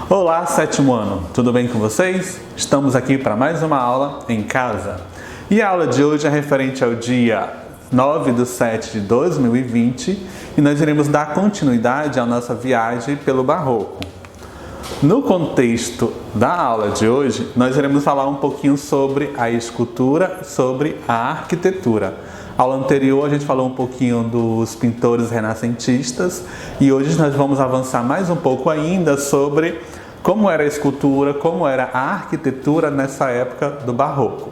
Olá, sétimo ano, tudo bem com vocês? Estamos aqui para mais uma aula em casa. E a aula de hoje é referente ao dia 9/7/2020 e nós iremos dar continuidade à nossa viagem pelo Barroco. No contexto da aula de hoje, nós iremos falar um pouquinho sobre a escultura, sobre a arquitetura. Na aula anterior a gente falou um pouquinho dos pintores renascentistas e hoje nós vamos avançar mais um pouco ainda sobre como era a escultura, como era a arquitetura nessa época do Barroco.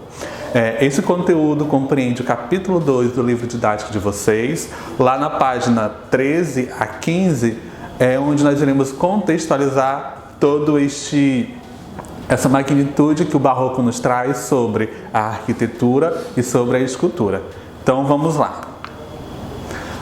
Esse conteúdo compreende o capítulo 2 do livro didático de vocês. Lá na página 13 a 15 é onde nós iremos contextualizar todo essa magnitude que o Barroco nos traz sobre a arquitetura e sobre a escultura. Então vamos lá.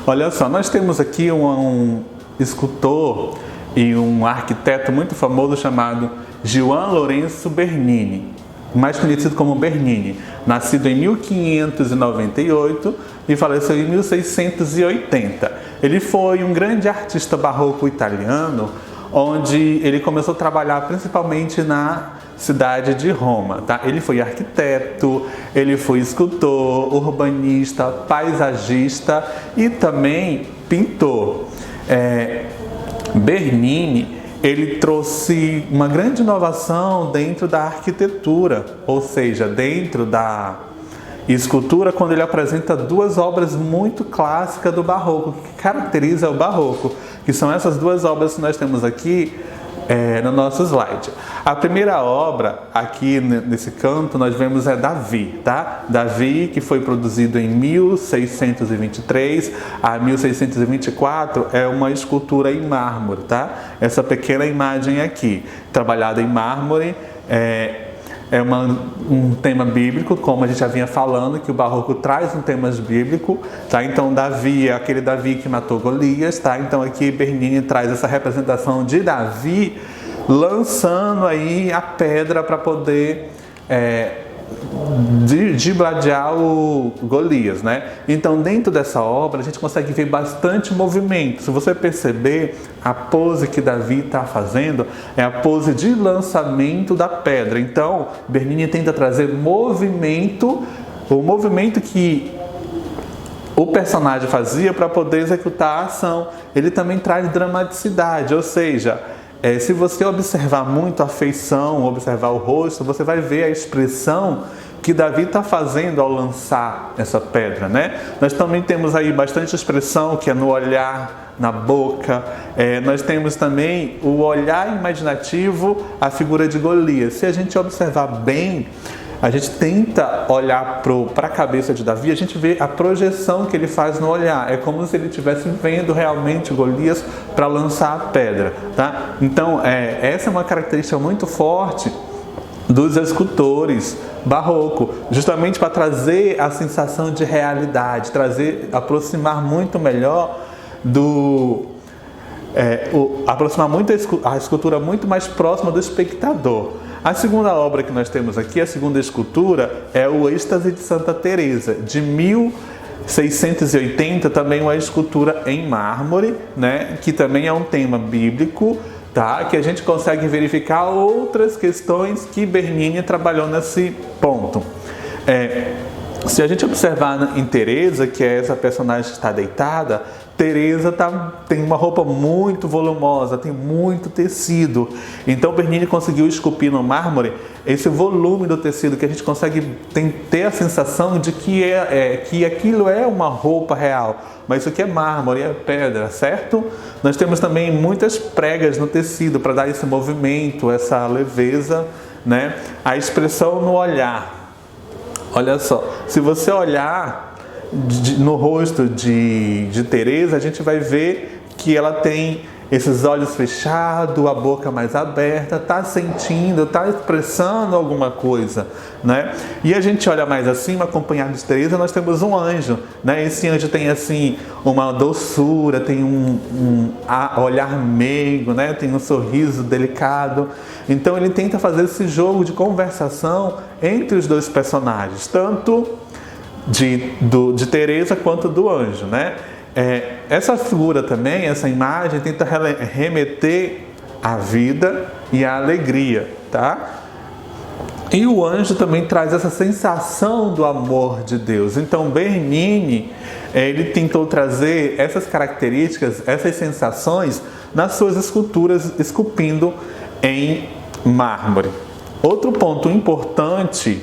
Olha só, nós temos aqui um escultor e um arquiteto muito famoso chamado João Lourenço Bernini, mais conhecido como Bernini, nascido em 1598 e faleceu em 1680. Ele foi um grande artista barroco italiano, onde ele começou a trabalhar principalmente na cidade de Roma, tá? Ele foi arquiteto, ele foi escultor, urbanista, paisagista e também pintor. Bernini, ele trouxe uma grande inovação dentro da arquitetura, ou seja, dentro da escultura, quando ele apresenta duas obras muito clássicas do Barroco, que caracteriza o Barroco, que são essas duas obras que nós temos aqui no nosso slide. A primeira obra, aqui nesse canto, nós vemos é Davi, tá? Davi, que foi produzido em 1623 a 1624, é uma escultura em mármore, tá? Essa pequena imagem aqui, trabalhada em mármore, é um tema bíblico, como a gente já vinha falando, que o Barroco traz um tema bíblico, tá? Então Davi é aquele Davi que matou Golias, tá? Então aqui Bernini traz essa representação de Davi lançando aí a pedra para poder dilacear o Golias, né? Então dentro dessa obra a gente consegue ver bastante movimento. Se você perceber, a pose que Davi está fazendo é a pose de lançamento da pedra. Então Bernini tenta trazer movimento, o movimento que o personagem fazia para poder executar a ação. Ele também traz dramaticidade, ou seja, se você observar muito a feição, observar o rosto, você vai ver a expressão que Davi está fazendo ao lançar essa pedra, né? Nós também temos aí bastante expressão que é no olhar, na boca. Nós temos também o olhar imaginativo, a figura de Golias. Se a gente observar bem, a gente tenta olhar para a cabeça de Davi, a gente vê a projeção que ele faz no olhar. É como se ele estivesse vendo realmente Golias para lançar a pedra, tá? Então, essa é uma característica muito forte dos escultores barroco, justamente para trazer a sensação de realidade, aproximar muito melhor aproximar muito a escultura muito mais próxima do espectador. A segunda obra que nós temos aqui, a segunda escultura, é o Êxtase de Santa Teresa, de 1680, também uma escultura em mármore, né, que também é um tema bíblico, tá, que a gente consegue verificar outras questões que Bernini trabalhou nesse ponto. Se a gente observar em Teresa, que é essa personagem que está deitada, Teresa tem uma roupa muito volumosa, tem muito tecido. Então Bernini conseguiu esculpir no mármore esse volume do tecido, que a gente consegue ter a sensação de que aquilo é uma roupa real. Mas isso aqui é mármore, é pedra, certo? Nós temos também muitas pregas no tecido para dar esse movimento, essa leveza, né? A expressão no olhar. Olha só, se você olhar no rosto de Teresa, a gente vai ver que ela tem esses olhos fechados, a boca mais aberta, está sentindo, está expressando alguma coisa, né? E a gente olha mais acima, acompanhado de Teresa, nós temos um anjo, né? Esse anjo tem assim uma doçura, tem um olhar meigo, né? Tem um sorriso delicado. Então ele tenta fazer esse jogo de conversação entre os dois personagens, tanto de Teresa quanto do anjo, né? Essa figura também, essa imagem, tenta remeter à vida e à alegria, tá? E o anjo também traz essa sensação do amor de Deus. Então, Bernini, ele tentou trazer essas características, essas sensações nas suas esculturas, esculpindo em mármore. Outro ponto importante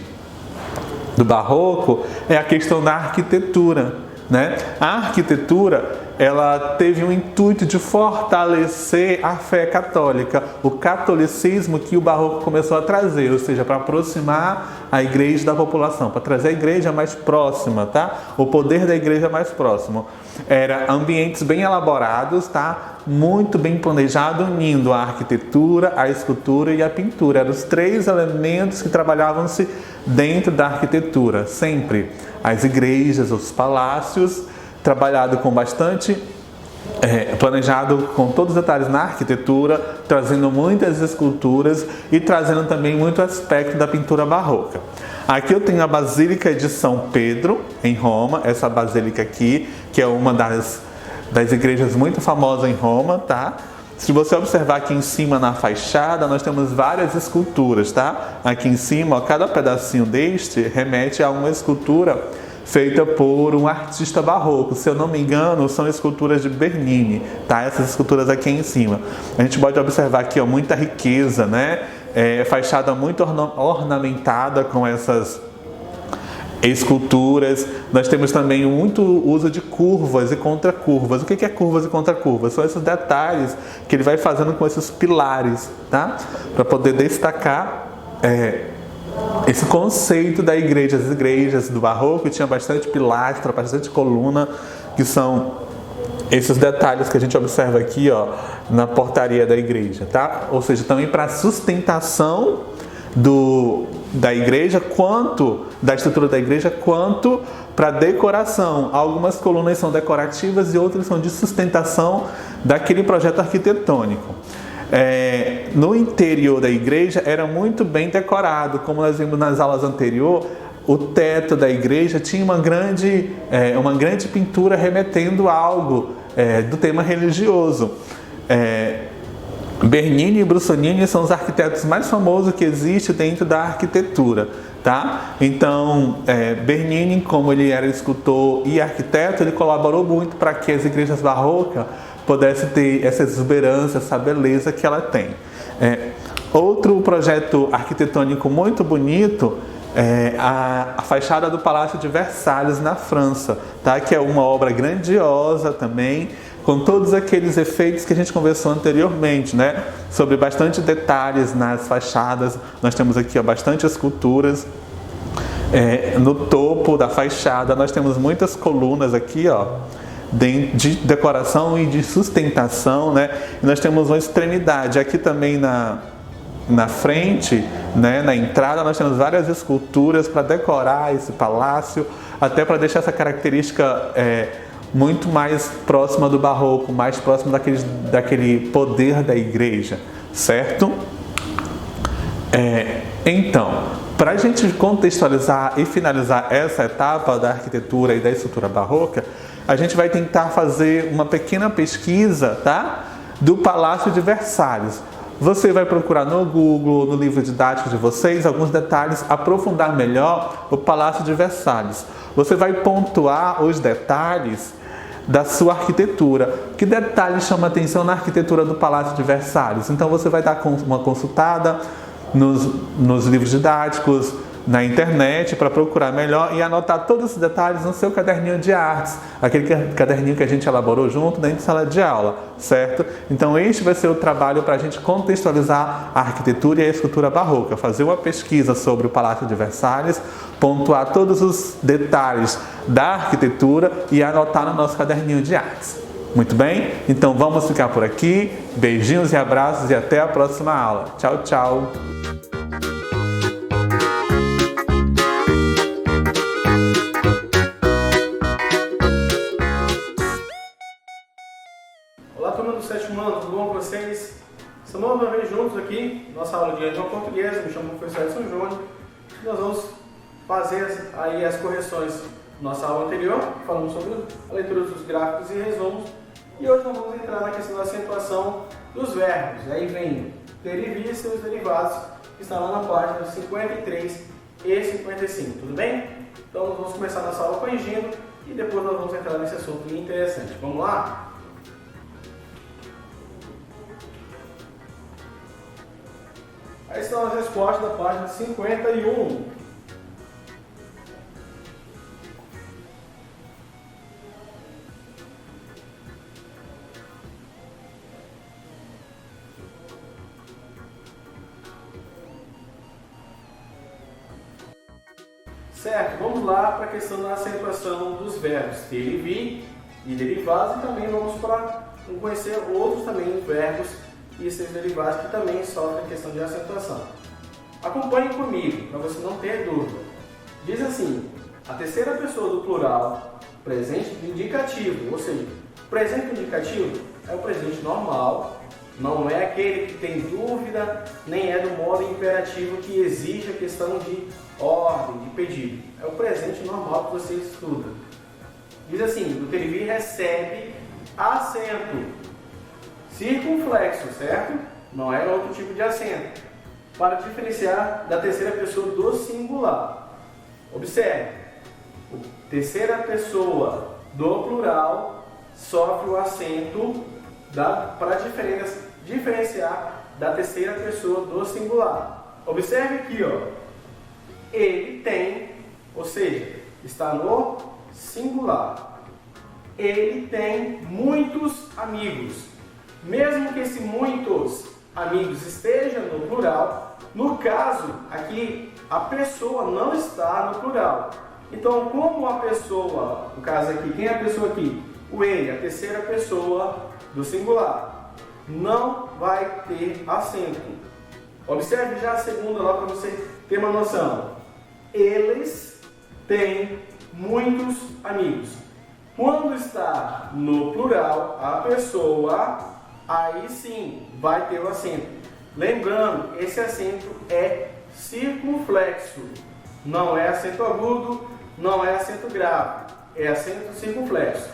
do barroco é a questão da arquitetura, né? A arquitetura, ela teve o intuito de fortalecer a fé católica, o catolicismo que o barroco começou a trazer, ou seja, para aproximar a igreja da população, para trazer a igreja mais próxima, tá? O poder da igreja mais próximo. Era ambientes bem elaborados, tá? Muito bem planejado, unindo a arquitetura, a escultura e a pintura. Eram os três elementos que trabalhavam-se dentro da arquitetura, sempre. As igrejas, os palácios, trabalhado com bastante, planejado com todos os detalhes na arquitetura, trazendo muitas esculturas e trazendo também muito aspecto da pintura barroca. Aqui eu tenho a Basílica de São Pedro, em Roma, essa basílica aqui, que é uma das igrejas muito famosas em Roma, tá? Se você observar aqui em cima na fachada, nós temos várias esculturas, tá? Aqui em cima, ó, cada pedacinho deste remete a uma escultura feita por um artista barroco. Se eu não me engano, são esculturas de Bernini, tá? Essas esculturas aqui em cima. A gente pode observar aqui, ó, muita riqueza, né? Fachada muito ornamentada com essas esculturas. Nós temos também muito uso de curvas e contracurvas. O que é curvas e contracurvas? São esses detalhes que ele vai fazendo com esses pilares, tá? Para poder destacar esse conceito da igreja. As igrejas do barroco tinham bastante pilastra, bastante coluna, que são esses detalhes que a gente observa aqui, ó, na portaria da igreja, tá? Ou seja, também para sustentação da igreja, quanto da estrutura da igreja, quanto para decoração. Algumas colunas são decorativas e outras são de sustentação daquele projeto arquitetônico. No interior da igreja era muito bem decorado, como nós vimos nas aulas anteriores. O teto da igreja tinha uma grande pintura remetendo a algo do tema religioso. Bernini e Brussolini são os arquitetos mais famosos que existem dentro da arquitetura, tá? Então, Bernini, como ele era escultor e arquiteto, ele colaborou muito para que as igrejas barrocas pudessem ter essa exuberância, essa beleza que ela tem. Outro projeto arquitetônico muito bonito é a fachada do Palácio de Versalhes, na França, tá? Que é uma obra grandiosa também, com todos aqueles efeitos que a gente conversou anteriormente, né? Sobre bastante detalhes nas fachadas. Nós temos aqui, ó, bastante esculturas. No topo da fachada nós temos muitas colunas aqui, ó, de decoração e de sustentação, né? E nós temos uma extremidade aqui também na frente, né, na entrada, nós temos várias esculturas para decorar esse palácio, até para deixar essa característica muito mais próxima do barroco, mais próximo daquele poder da igreja, certo? Então, para a gente contextualizar e finalizar essa etapa da arquitetura e da estrutura barroca, a gente vai tentar fazer uma pequena pesquisa, tá? Do Palácio de Versalhes. Você vai procurar no Google, no livro didático de vocês, alguns detalhes, aprofundar melhor o Palácio de Versalhes. Você vai pontuar os detalhes da sua arquitetura. Que detalhes chamam a atenção na arquitetura do Palácio de Versalhes? Então você vai dar uma consultada nos livros didáticos, na internet, para procurar melhor e anotar todos esses detalhes no seu caderninho de artes, aquele caderninho que a gente elaborou junto dentro da sala de aula, certo? Então este vai ser o trabalho para a gente contextualizar a arquitetura e a escultura barroca, fazer uma pesquisa sobre o Palácio de Versalhes, pontuar todos os detalhes da arquitetura e anotar no nosso caderninho de artes. Muito bem? Então vamos ficar por aqui. Beijinhos e abraços e até a próxima aula. Tchau, tchau! Olá, turma do 7º ano, tudo bom com vocês? Estamos mais uma vez juntos aqui, nossa aula de língua portuguesa, me chamo professor Edson Júnior. Nós vamos fazer aí as correções da nossa aula anterior, falando sobre a leitura dos gráficos e resumos. E hoje nós vamos entrar na questão da acentuação dos verbos. Aí vem ter e vir e seus derivados, que estão lá na página 53 e 55, tudo bem? Então nós vamos começar nossa aula corrigindo e depois nós vamos entrar nesse assunto interessante. Vamos lá? Aí estão as respostas da página 51. Certo, vamos lá para a questão da acentuação dos verbos ter e vir e derivados, e também vamos conhecer outros também verbos e seus derivados que também sofrem a questão de acentuação. Acompanhe comigo, para você não ter dúvida. Diz assim: a terceira pessoa do plural, presente indicativo, ou seja, presente indicativo é o presente normal, não é aquele que tem dúvida, nem é do modo imperativo que exige a questão de ordem, de pedido. É o presente normal que você estuda. Diz assim: o ter e vir recebe acento circunflexo, certo? Não é outro tipo de acento, para diferenciar da terceira pessoa do singular. Observe, a terceira pessoa do plural sofre o acento para diferenciar da terceira pessoa do singular. Observe aqui, ó, ele tem, ou seja, está no singular. Ele tem muitos amigos. Mesmo que esses muitos amigos estejam no plural, no caso aqui a pessoa não está no plural. Então, como a pessoa, no caso aqui, quem é a pessoa aqui? O ele, a terceira pessoa do singular, não vai ter acento. Observe já a segunda lá para você ter uma noção. Eles têm muitos amigos. Quando está no plural, a pessoa, aí sim vai ter o acento. Lembrando, esse acento é circunflexo. Não é acento agudo, não é acento grave. É acento circunflexo.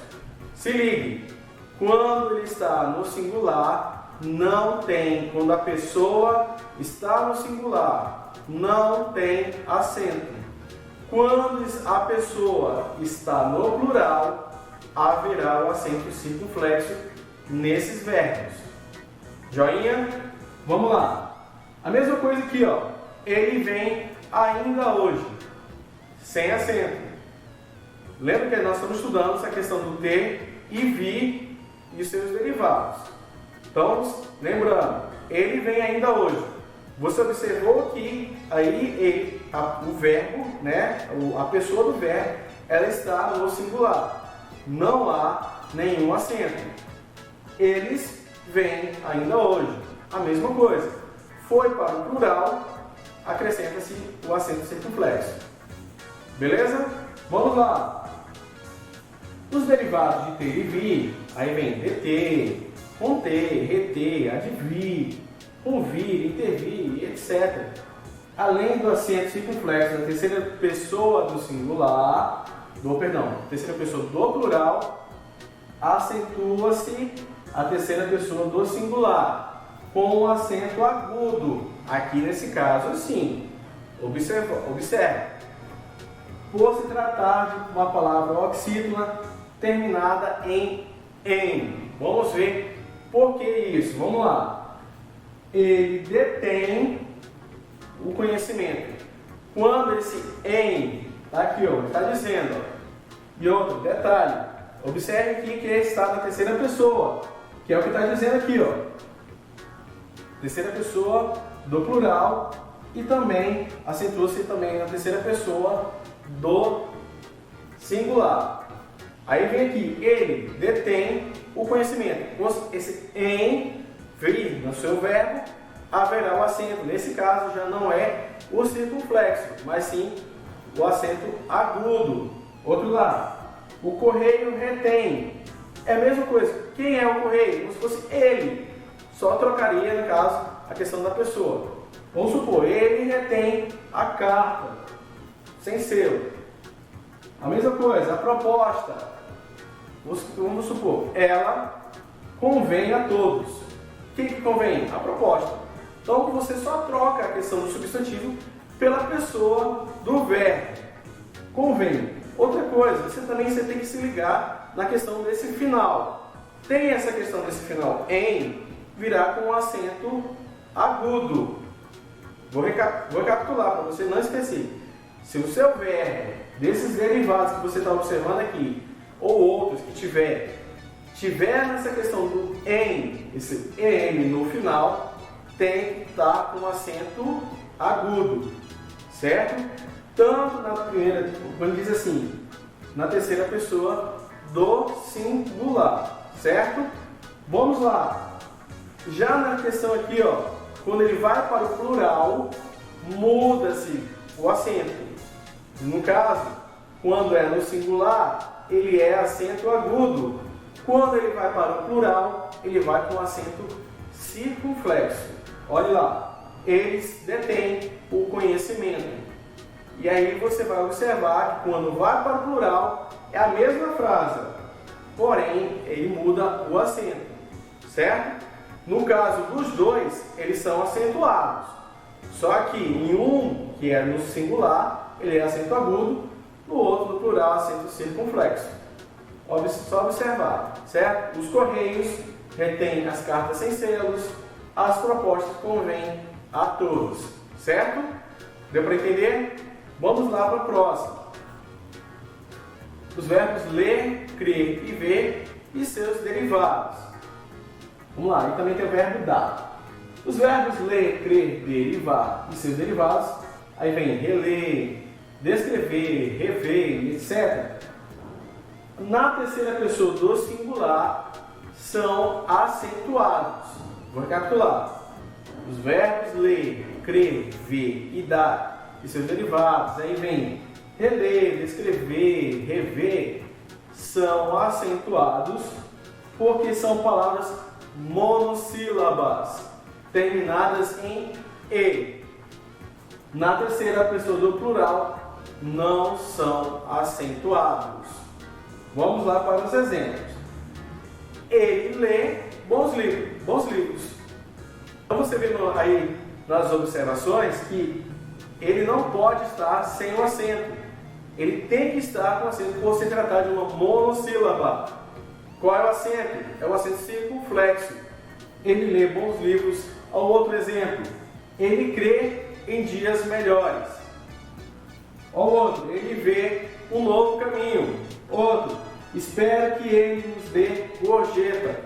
Se ligue, quando ele está no singular, não tem. Quando a pessoa está no singular, não tem acento. Quando a pessoa está no plural, haverá o acento circunflexo nesses verbos. Joinha? Vamos lá. A mesma coisa aqui, ó. Ele vem ainda hoje, sem acento. Lembra que nós estamos estudando essa questão do ter e vir e seus derivados. Então, lembrando, ele vem ainda hoje. Você observou que aí o verbo, né, a pessoa do verbo, ela está no singular. Não há nenhum acento. Eles vêm ainda hoje. A mesma coisa. Foi para o plural, acrescenta-se o acento circunflexo. Beleza? Vamos lá. Os derivados de ter e vir, aí vem deter, conter, reter, advir, convir, intervir, etc. Além do acento circunflexo da terceira pessoa do singular, terceira pessoa do plural, acentua-se a terceira pessoa do singular, com o acento agudo. Aqui nesse caso, sim. Observe. Por se tratar de uma palavra oxítona terminada em "em". Vamos ver por que isso. Vamos lá. Ele detém o conhecimento. Quando esse "em" está aqui, ó, está dizendo, ó. E outro detalhe, observe aqui que está na terceira pessoa, que é o que está dizendo aqui, ó. Terceira pessoa do plural e também acentua-se também na terceira pessoa do singular. Aí vem aqui, ele detém o conhecimento. Esse em vir no seu verbo, haverá o acento. Nesse caso já não é o circunflexo, mas sim o acento agudo. Outro lado, o correio retém. É a mesma coisa. Quem é o correio? Como se fosse ele. Só trocaria, no caso, a questão da pessoa. Vamos supor, ele retém a carta, sem selo. A mesma coisa, a proposta. Vamos supor, ela convém a todos. O que convém? A proposta. Então você só troca a questão do substantivo pela pessoa do verbo. Convém. Outra coisa, você tem que se ligar na questão desse final. Tem essa questão desse final em virar com um acento agudo. Vou recapitular para você não esquecer. Se o seu verbo, desses derivados que você está observando aqui, ou outros que tiver nessa questão do em, esse em no final, tem que estar com um acento agudo, certo? Tanto na primeira, quando diz assim, na terceira pessoa do singular, certo? Vamos lá. Já na questão aqui, ó, quando ele vai para o plural, muda-se o acento. No caso, quando é no singular, ele é acento agudo. Quando ele vai para o plural, ele vai com acento circunflexo. Olhe lá, eles detêm o conhecimento. E aí você vai observar que quando vai para o plural, é a mesma frase, porém ele muda o acento, certo? No caso dos dois, eles são acentuados. Só que em um, que é no singular, ele é acento agudo, no outro, no plural, acento circunflexo. Só observar, certo? Os correios retêm as cartas sem selos, as propostas convêm a todos, certo? Deu para entender? Vamos lá para a próxima. Os verbos ler, crer e ver e seus derivados. Vamos lá, e também tem o verbo dar. Os verbos ler, crer, derivar e seus derivados, aí vem reler, descrever, rever, etc. Na terceira pessoa do singular são acentuados. Vou recapitular. Os verbos ler, crer, ver e dar e seus derivados, aí vem reler, descrever, rever, são acentuados porque são palavras monossílabas terminadas em e. Na terceira pessoa do plural não são acentuados. Vamos lá para os exemplos. Ele lê bons livros. Então você vê aí nas observações que ele não pode estar sem o acento. Ele tem que estar com o acento por se tratar de uma monossílaba. Qual é o acento? É o acento circunflexo. Ele lê bons livros. Ao outro exemplo, ele crê em dias melhores. Ao outro, ele vê um novo caminho. Outro, espera que ele nos dê gorjeta.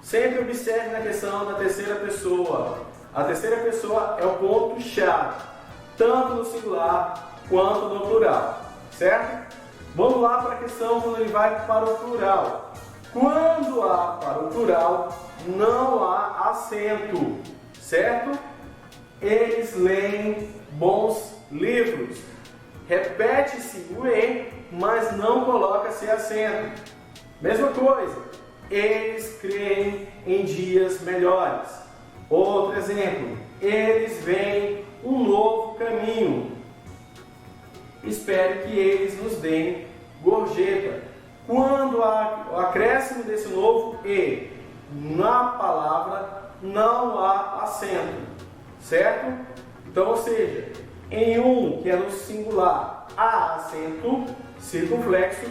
Sempre observe na questão da terceira pessoa. A terceira pessoa é o ponto-chave, tanto no singular quanto no plural, certo? Vamos lá para a questão quando ele vai para o plural. Quando há para o plural, não há acento, certo? Eles leem bons livros. Repete-se o E, mas não coloca-se acento. Mesma coisa, eles creem em dias melhores. Outro exemplo, eles veem um novo caminho. Espero que eles nos deem gorjeta. Quando há o acréscimo desse novo E na palavra, não há acento, certo? Então, ou seja, em um, que é no singular, há acento circunflexo,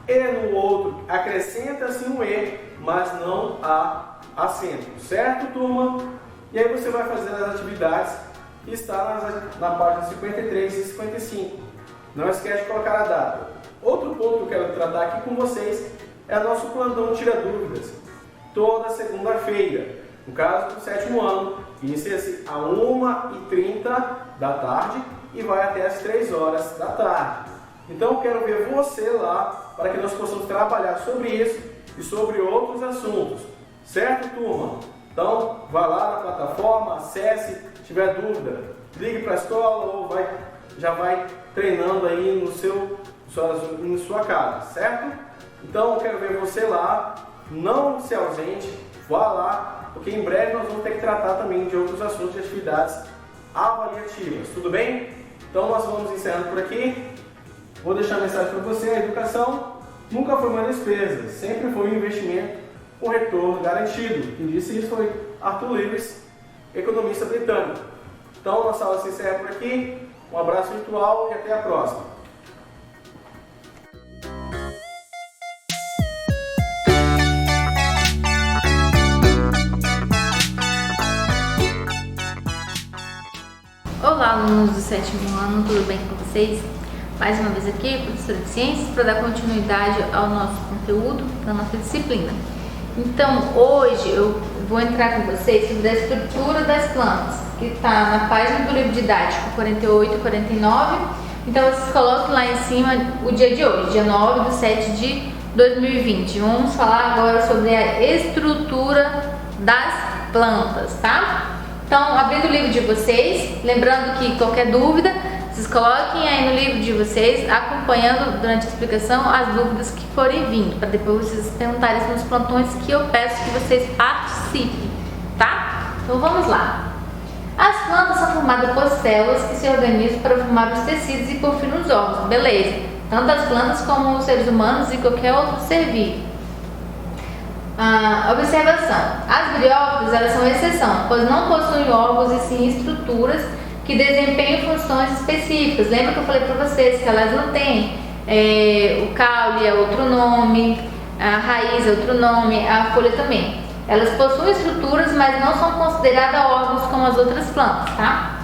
e no outro acrescenta-se um E, mas não há acento, certo, turma? E aí você vai fazer as atividades que está na página 53 e 55. Não esquece de colocar a data. Outro ponto que eu quero tratar aqui com vocês é o nosso plantão Tira Dúvidas, toda segunda-feira. No caso do 7º ano, inicia-se às 1h30 da tarde e vai até às 3 horas da tarde. Então eu quero ver você lá para que nós possamos trabalhar sobre isso e sobre outros assuntos. Certo, turma? Então, vá lá na plataforma, acesse, se tiver dúvida, ligue para a escola ou já vai treinando aí em sua casa, certo? Então, eu quero ver você lá, não se ausente, vá lá, porque em breve nós vamos ter que tratar também de outros assuntos de atividades avaliativas, tudo bem? Então, nós vamos encerrando por aqui. Vou deixar a mensagem para você: a educação nunca foi uma despesa, sempre foi um investimento com retorno garantido. Quem disse isso foi Arthur Lewis, economista britânico. Então, nossa aula se encerra por aqui. Um abraço virtual e até a próxima. Olá, alunos do 7º ano, tudo bem com vocês? Mais uma vez aqui, professora de Ciências, para dar continuidade ao nosso conteúdo da nossa disciplina. Então, hoje eu vou entrar com vocês sobre a estrutura das plantas, que está na página do livro didático 48 e 49. Então, vocês coloquem lá em cima o dia de hoje, dia 9/7/2020. Vamos falar agora sobre a estrutura das plantas, tá? Então, abrindo o livro de vocês, lembrando que qualquer dúvida, vocês coloquem aí no livro de vocês, acompanhando durante a explicação as dúvidas que forem vindo, para depois vocês perguntarem nos plantões que eu peço que vocês participem, tá? Então vamos lá. As plantas são formadas por células que se organizam para formar os tecidos e por fim os órgãos, beleza? Tanto as plantas como os seres humanos e qualquer outro ser vivo. Observação: as briófitas, elas são exceção, pois não possuem órgãos e sim estruturas que desempenham funções específicas. Lembra que eu falei para vocês que elas não têm o caule é outro nome, a raiz é outro nome, a folha também. Elas possuem estruturas, mas não são consideradas órgãos como as outras plantas, tá?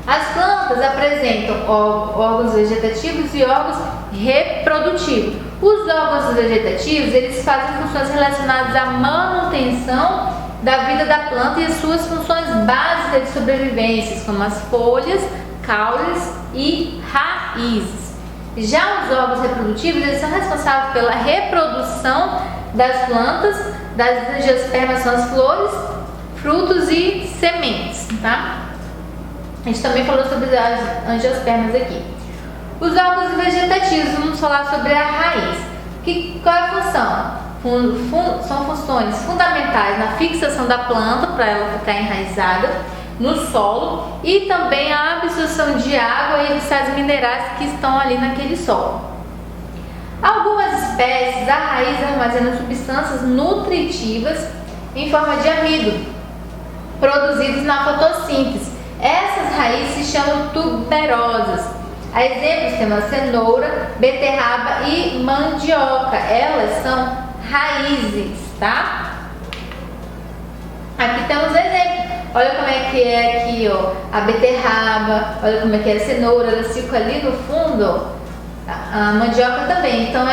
As plantas apresentam órgãos vegetativos e órgãos reprodutivos. Os órgãos vegetativos, eles fazem funções relacionadas à manutenção da vida da planta e as suas funções básicas de sobrevivência, como as folhas, caules e raízes. Já os órgãos reprodutivos, eles são responsáveis pela reprodução das plantas, das angiospermas são as flores, frutos e sementes, tá? A gente também falou sobre as angiospermas aqui. Os órgãos vegetativos, vamos falar sobre a raiz. Qual é a função? São funções fundamentais na fixação da planta, para ela ficar enraizada no solo, e também a absorção de água e de sais minerais que estão ali naquele solo. Algumas espécies, a raiz armazena substâncias nutritivas em forma de amido, produzidas na fotossíntese. Essas raízes se chamam tuberosas. A exemplos temos a cenoura, beterraba e mandioca. Elas são raízes, tá? Aqui temos exemplo. Olha como é que é aqui, ó, a beterraba. Olha como é que é a cenoura. Elas ficam ali no fundo. A mandioca também. Então, o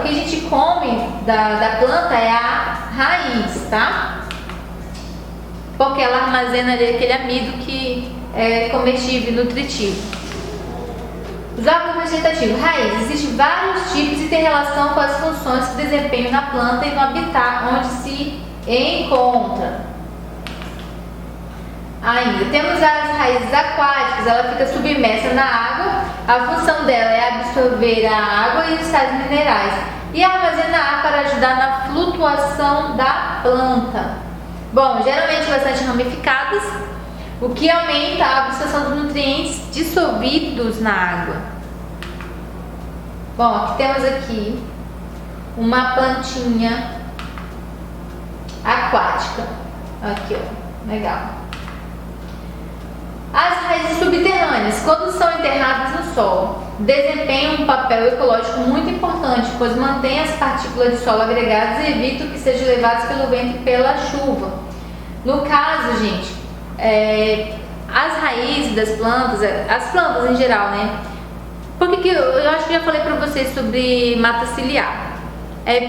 que a gente come da planta é a raiz, tá? Porque ela armazena ali aquele amido que é comestível e nutritivo. Os órgãos vegetativos, raiz, existem vários tipos e tem relação com as funções que desempenham na planta e no habitat onde se encontra. Ainda temos as raízes aquáticas, ela fica submersa na água, a função dela é absorver a água e os sais minerais e armazenar ar para ajudar na flutuação da planta. Bom, geralmente bastante ramificadas, o que aumenta a absorção dos nutrientes dissolvidos na água. Bom, aqui temos aqui uma plantinha aquática. Aqui, ó, legal. As raízes subterrâneas, quando são enterradas no solo, desempenham um papel ecológico muito importante, pois mantém as partículas de solo agregadas e evitam que sejam levadas pelo vento e pela chuva. No caso, gente, as raízes das plantas, as plantas em geral, né? Porque eu acho que já falei para vocês sobre mata ciliar.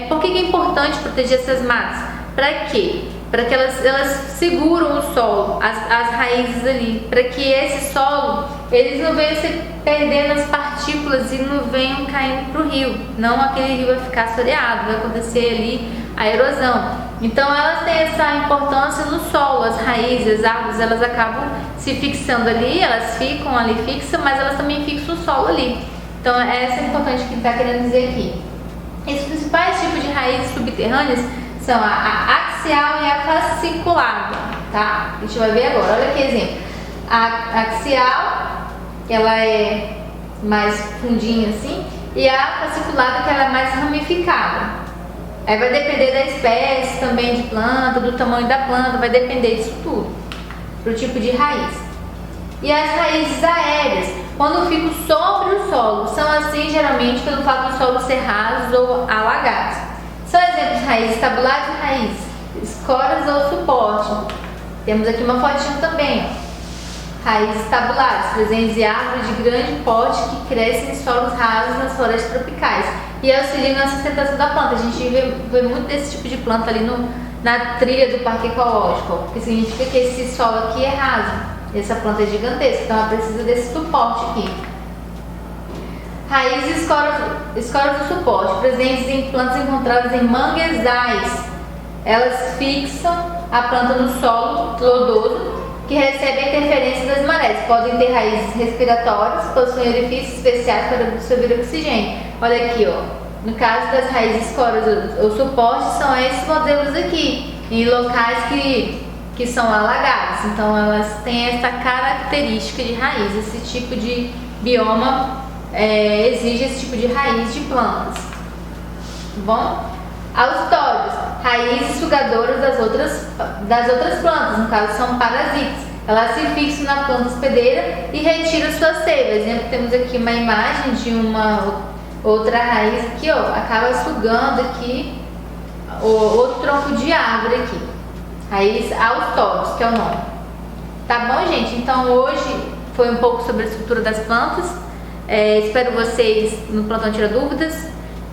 Por que é importante proteger essas matas? Para quê? Para que elas seguram o solo, as raízes ali, para que esse solo, eles não venham ser perdendo as partículas e não venham caindo para o rio. Não aquele rio vai ficar assoreado, vai acontecer ali a erosão. Então elas têm essa importância no solo, as raízes, as árvores, elas acabam se fixando ali, elas ficam ali fixas, mas elas também fixam o solo ali. Então essa é importante que está querendo dizer aqui. Os principais tipos de raízes subterrâneas são a axial e a fasciculada, tá? A gente vai ver agora, olha que exemplo. A axial, ela é mais fundinha assim, e a fasciculada, que ela é mais ramificada. Aí vai depender da espécie também de planta, do tamanho da planta, vai depender disso tudo, pro tipo de raiz. E as raízes aéreas, quando ficam sobre o solo, são assim geralmente pelo fato do solo ser raso ou alagado. São exemplos de raízes tabulares e raízes escoras ou suporte. Temos aqui uma fotinha também, ó. Raízes tabulares, presentes em árvores de grande porte que crescem em solos rasos nas florestas tropicais e auxiliam na sustentação da planta. A gente vê muito desse tipo de planta ali na trilha do parque ecológico, porque significa que esse solo aqui é raso, essa planta é gigantesca, então ela precisa desse suporte aqui. Raízes escoras do suporte, presentes em plantas encontradas em manguezais. Elas fixam a planta no solo lodoso, que recebe a interferência das marés. Podem ter raízes respiratórias, possuem orifícios especiais para absorver oxigênio. Olha aqui, ó. No caso das raízes escoras ou suporte, são esses modelos aqui, em locais que são alagados. Então, elas têm essa característica de raiz. Esse tipo de bioma exige esse tipo de raiz de plantas. Bom? Austórios, raízes sugadoras das outras plantas, no caso são parasitas. Elas se fixam na planta hospedeira e retiram sua seiva. Exemplo, temos aqui uma imagem de uma outra raiz aqui, ó, acaba sugando aqui outro tronco de árvore aqui. Raiz austórios, que é o nome. Tá bom, gente? Então hoje foi um pouco sobre a estrutura das plantas. Espero vocês no Plantão Tira Dúvidas.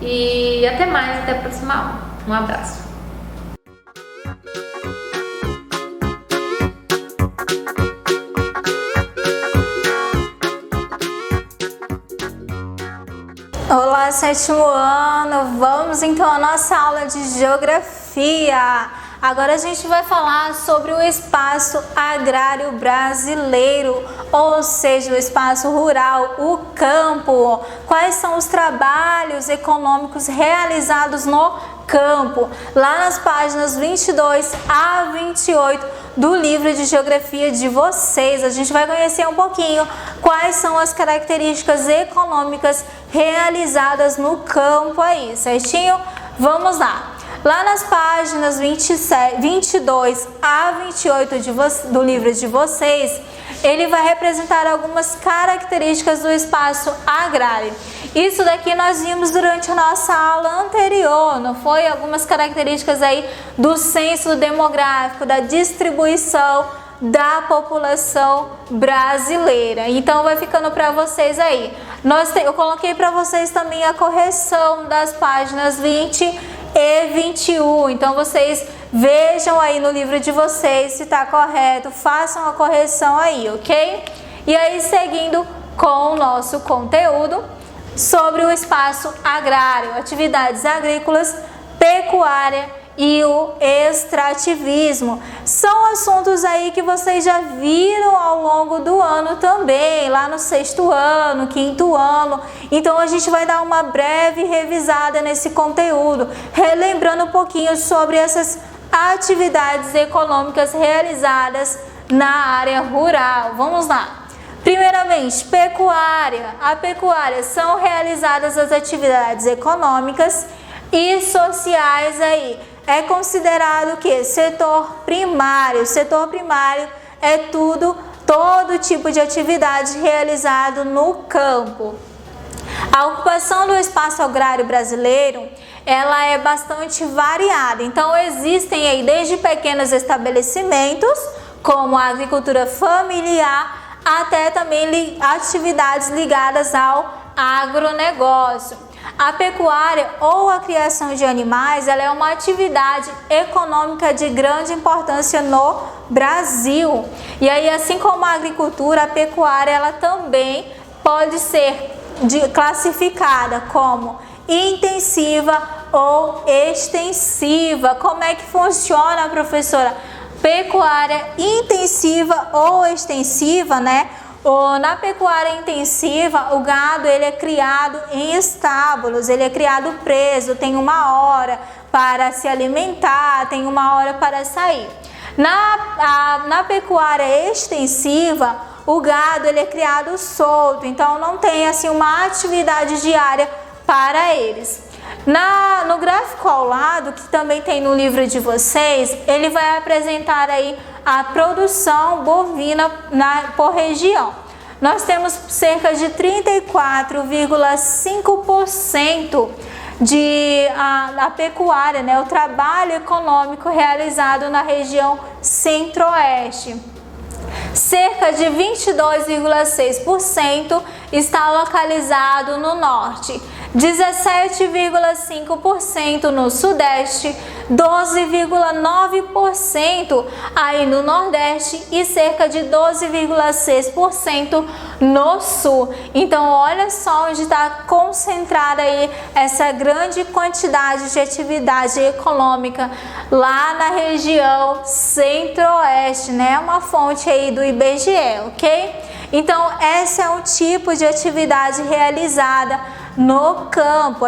E até mais, até a próxima aula. Um abraço. Olá, sétimo ano! Vamos então à nossa aula de Geografia. Agora a gente vai falar sobre o espaço agrário brasileiro, ou seja, o espaço rural, o campo. Quais são os trabalhos econômicos realizados no campo? Lá nas páginas 22 a 28 do livro de Geografia de vocês, a gente vai conhecer um pouquinho quais são as características econômicas realizadas no campo aí, certinho? Vamos lá! Lá nas páginas 22 a 28 do livro de vocês, ele vai representar algumas características do espaço agrário. Isso daqui nós vimos durante a nossa aula anterior, não foi? Algumas características aí do censo demográfico, da distribuição da população brasileira. Então vai ficando para vocês aí. Eu coloquei para vocês também a correção das páginas 20 e 21, então vocês vejam aí no livro de vocês se está correto, façam a correção aí, ok? E aí seguindo com o nosso conteúdo sobre o espaço agrário, atividades agrícolas, pecuária e o extrativismo. São assuntos aí que vocês já viram ao longo do ano também, lá no 6º ano, 5º ano. Então a gente vai dar uma breve revisada nesse conteúdo, relembrando um pouquinho sobre essas atividades econômicas realizadas na área rural. Vamos lá. Primeiramente, pecuária. A pecuária são realizadas as atividades econômicas e sociais aí. É considerado que setor primário. Setor primário é todo tipo de atividade realizado no campo. A ocupação do espaço agrário brasileiro, ela é bastante variada. Então existem aí desde pequenos estabelecimentos, como a agricultura familiar, até também atividades ligadas ao agronegócio. A pecuária ou a criação de animais, ela é uma atividade econômica de grande importância no Brasil. E aí, assim como a agricultura, a pecuária ela também pode ser classificada como intensiva ou extensiva. Como é que funciona, professora? Pecuária intensiva ou extensiva, né? Na pecuária intensiva, o gado ele é criado em estábulos, ele é criado preso, tem uma hora para se alimentar, tem uma hora para sair. Na pecuária extensiva, o gado ele é criado solto, então não tem assim uma atividade diária para eles. No gráfico ao lado, que também tem no livro de vocês, ele vai apresentar aí a produção bovina por região. Nós temos cerca de 34,5% da pecuária, né, o trabalho econômico realizado na região centro-oeste. Cerca de 22,6% está localizado no norte, 17,5% no sudeste, 12,9% aí no nordeste e cerca de 12,6% no sul. Então olha só onde está concentrada aí essa grande quantidade de atividade econômica lá na região centro-oeste, né? Uma fonte aí do IBGE, ok? Então esse é um tipo de atividade realizada no campo,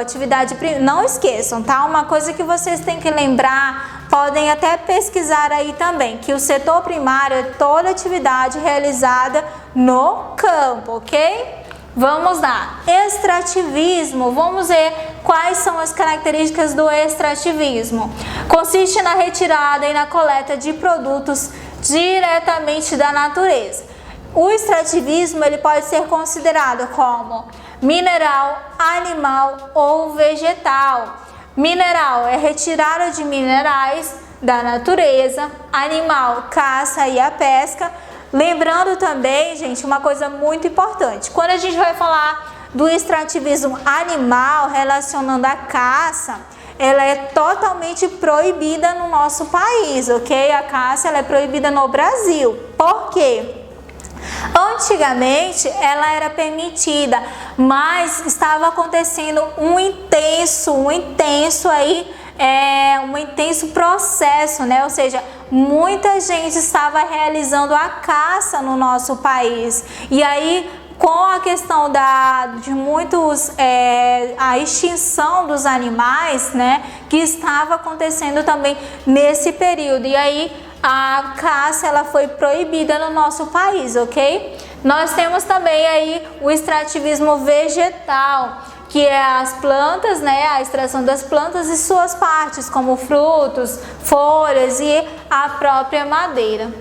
não esqueçam, tá? Uma coisa que vocês têm que lembrar, podem até pesquisar aí também, que o setor primário é toda atividade realizada no campo, ok? Vamos lá, extrativismo, vamos ver quais são as características do extrativismo. Consiste na retirada e na coleta de produtos diretamente da natureza. O extrativismo ele pode ser considerado como mineral, animal ou vegetal. Mineral é retirada de minerais da natureza, animal, caça e a pesca. Lembrando também, gente, uma coisa muito importante, quando a gente vai falar do extrativismo animal relacionando a caça, ela é totalmente proibida no nosso país, ok? A caça ela é proibida no Brasil. Por quê? Antigamente ela era permitida, mas estava acontecendo um intenso processo, né? Ou seja, muita gente estava realizando a caça no nosso país. E aí, com a questão a extinção dos animais, né? Que estava acontecendo também nesse período. E aí a caça ela foi proibida no nosso país, ok? Nós temos também aí o extrativismo vegetal, que é as plantas, né, a extração das plantas e suas partes, como frutos, folhas e a própria madeira.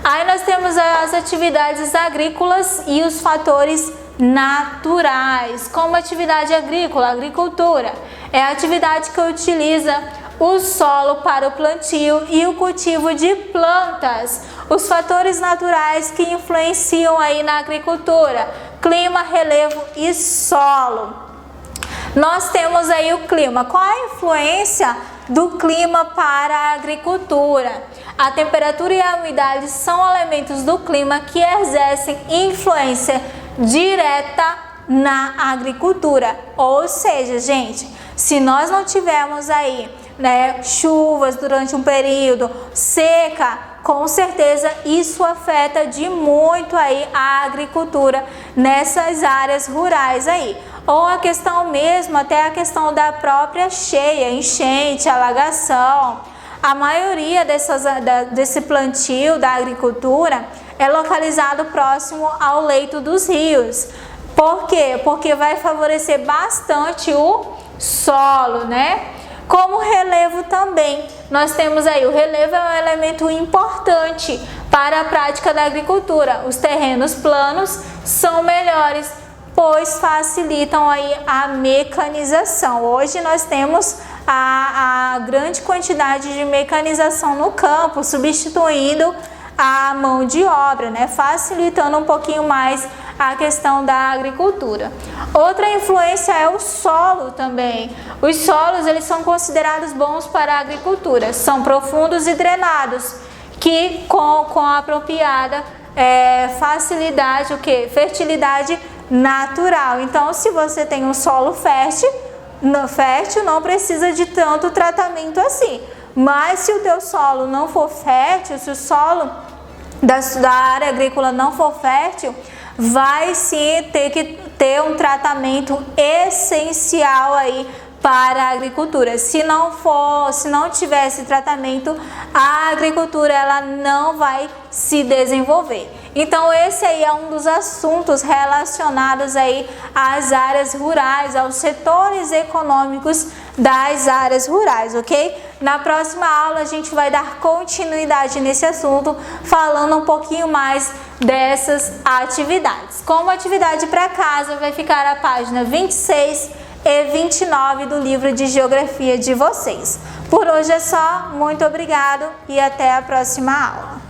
Aí nós temos as atividades agrícolas e os fatores naturais, como atividade agrícola, agricultura. É a atividade que utiliza o solo para o plantio e o cultivo de plantas. Os fatores naturais que influenciam aí na agricultura: clima, relevo e solo. Nós temos aí o clima. Qual a influência do clima para a agricultura? A temperatura e a umidade são elementos do clima que exercem influência direta na agricultura. Ou seja, gente, se nós não tivermos aí, né, chuvas durante um período, seca, com certeza isso afeta de muito aí a agricultura nessas áreas rurais aí. Ou a questão mesmo, até a questão da própria cheia, enchente, alagação. A maioria desse plantio da agricultura é localizado próximo ao leito dos rios. Por quê? Porque vai favorecer bastante o solo, né? Como relevo também, nós temos aí, o relevo é um elemento importante para a prática da agricultura. Os terrenos planos são melhores, pois facilitam aí a mecanização. Hoje nós temos a grande quantidade de mecanização no campo, substituindo a mão de obra, né? Facilitando um pouquinho mais a questão da agricultura. Outra influência é o solo também. Os solos eles são considerados bons para a agricultura, são profundos e drenados, que com a apropriada facilidade, fertilidade natural. Então, se você tem um solo fértil, não precisa de tanto tratamento assim. Mas se o teu solo não for fértil, se o solo da área agrícola não for fértil, vai sim ter que ter um tratamento essencial aí para a agricultura. Se não tiver esse tratamento, a agricultura ela não vai se desenvolver. Então esse aí é um dos assuntos relacionados aí às áreas rurais, aos setores econômicos das áreas rurais, ok? Na próxima aula a gente vai dar continuidade nesse assunto, falando um pouquinho mais dessas atividades. Como atividade para casa vai ficar a página 26 e 29 do livro de Geografia de vocês. Por hoje é só, muito obrigado e até a próxima aula.